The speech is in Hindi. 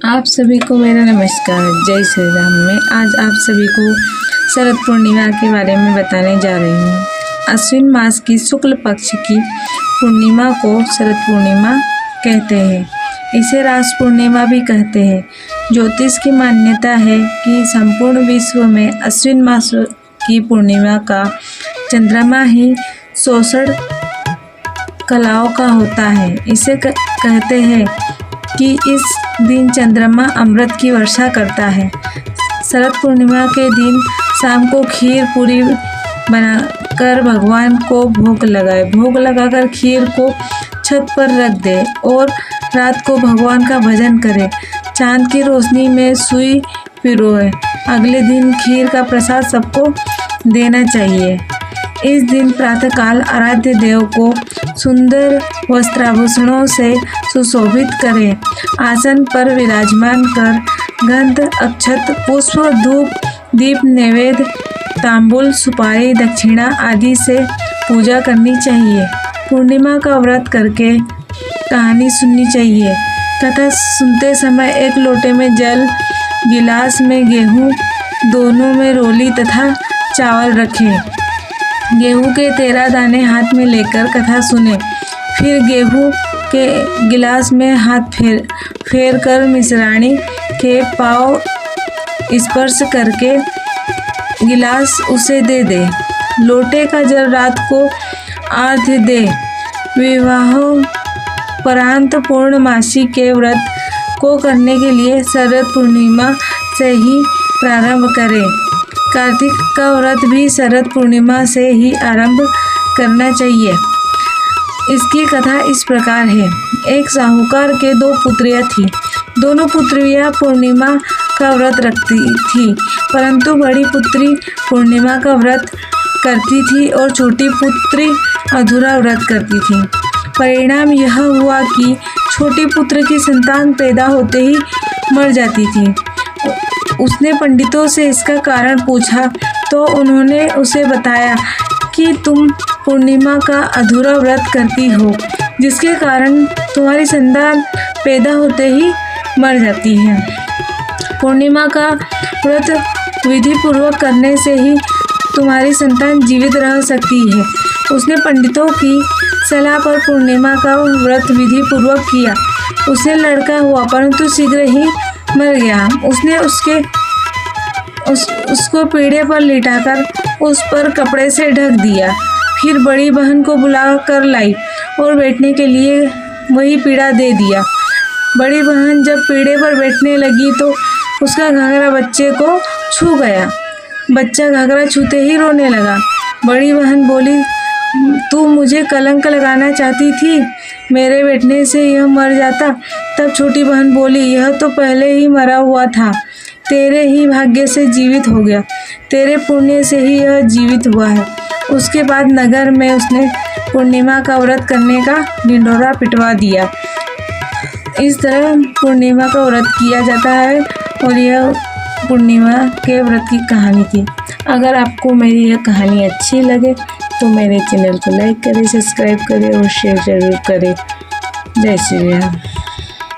आप सभी को मेरा नमस्कार। जय श्री राम। मैं आज आप सभी को शरद पूर्णिमा के बारे में बताने जा रही हूँ। अश्विन मास की शुक्ल पक्ष की पूर्णिमा को शरद पूर्णिमा कहते हैं। इसे रास पूर्णिमा भी कहते हैं। ज्योतिष की मान्यता है कि संपूर्ण विश्व में अश्विन मास की पूर्णिमा का चंद्रमा ही शोषण कलाओं का होता है। इसे कहते हैं कि इस दिन चंद्रमा अमृत की वर्षा करता है। शरद पूर्णिमा के दिन शाम को खीर पूरी बनाकर भगवान को भोग लगाए। भोग लगाकर खीर को छत पर रख दे और रात को भगवान का भजन करे। चांद की रोशनी में सुई पिरोए। अगले दिन खीर का प्रसाद सबको देना चाहिए। इस दिन प्रातःकाल आराध्य देव को सुंदर वस्त्राभूषणों से सुशोभित करें। आसन पर विराजमान कर गंध, अक्षत, पुष्प, धूप, दीप, नैवेद्य, तांबूल, सुपारी, दक्षिणा आदि से पूजा करनी चाहिए। पूर्णिमा का व्रत करके कहानी सुननी चाहिए। कथा सुनते समय एक लोटे में जल, गिलास में गेहूँ, दोनों में रोली तथा चावल रखें। गेहूं के 13 दाने हाथ में लेकर कथा सुने। फिर गेहूं के गिलास में हाथ फेर कर मिश्राणी के पाँव स्पर्श करके गिलास उसे दे दे। लोटे का जल रात को आर्घ्य दे। विवाहोपरांत पूर्णमासी के व्रत को करने के लिए शरद पूर्णिमा से ही प्रारंभ करें। कार्तिक का व्रत भी शरद पूर्णिमा से ही आरंभ करना चाहिए। इसकी कथा इस प्रकार है। एक साहूकार के 2 पुत्रियां थीं। दोनों पुत्रियां पूर्णिमा का व्रत रखती थीं, परंतु बड़ी पुत्री पूर्णिमा का व्रत करती थी और छोटी पुत्री अधूरा व्रत करती थी। परिणाम यह हुआ कि छोटी पुत्र की संतान पैदा होते ही मर जाती थी। उसने पंडितों से इसका कारण पूछा तो उन्होंने उसे बताया कि तुम पूर्णिमा का अधूरा व्रत करती हो, जिसके कारण तुम्हारी संतान पैदा होते ही मर जाती है। पूर्णिमा का व्रत विधि पूर्वक करने से ही तुम्हारी संतान जीवित रह सकती है। उसने पंडितों की सलाह पर पूर्णिमा का व्रत विधि पूर्वक किया। उसे लड़का हुआ, परंतु शीघ्र ही मर गया। उसने उसको पीढ़े पर लिटाकर उस पर कपड़े से ढक दिया। फिर बड़ी बहन को बुला कर लाई और बैठने के लिए वही पीढ़ा दे दिया। बड़ी बहन जब पीढ़े पर बैठने लगी तो उसका घाघरा बच्चे को छू गया। बच्चा घाघरा छूते ही रोने लगा। बड़ी बहन बोली, तू मुझे कलंक लगाना चाहती थी, मेरे बैठने से यह मर जाता। तब छोटी बहन बोली, यह तो पहले ही मरा हुआ था, तेरे ही भाग्य से जीवित हो गया। तेरे पुण्य से ही यह जीवित हुआ है। उसके बाद नगर में उसने पूर्णिमा का व्रत करने का ढिंढोरा पिटवा दिया। इस तरह पूर्णिमा का व्रत किया जाता है और यह पूर्णिमा के व्रत की कहानी थी। अगर आपको मेरी यह कहानी अच्छी लगे तो मेरे चैनल को लाइक करें, सब्सक्राइब करें और शेयर ज़रूर करें। जय श्री राम।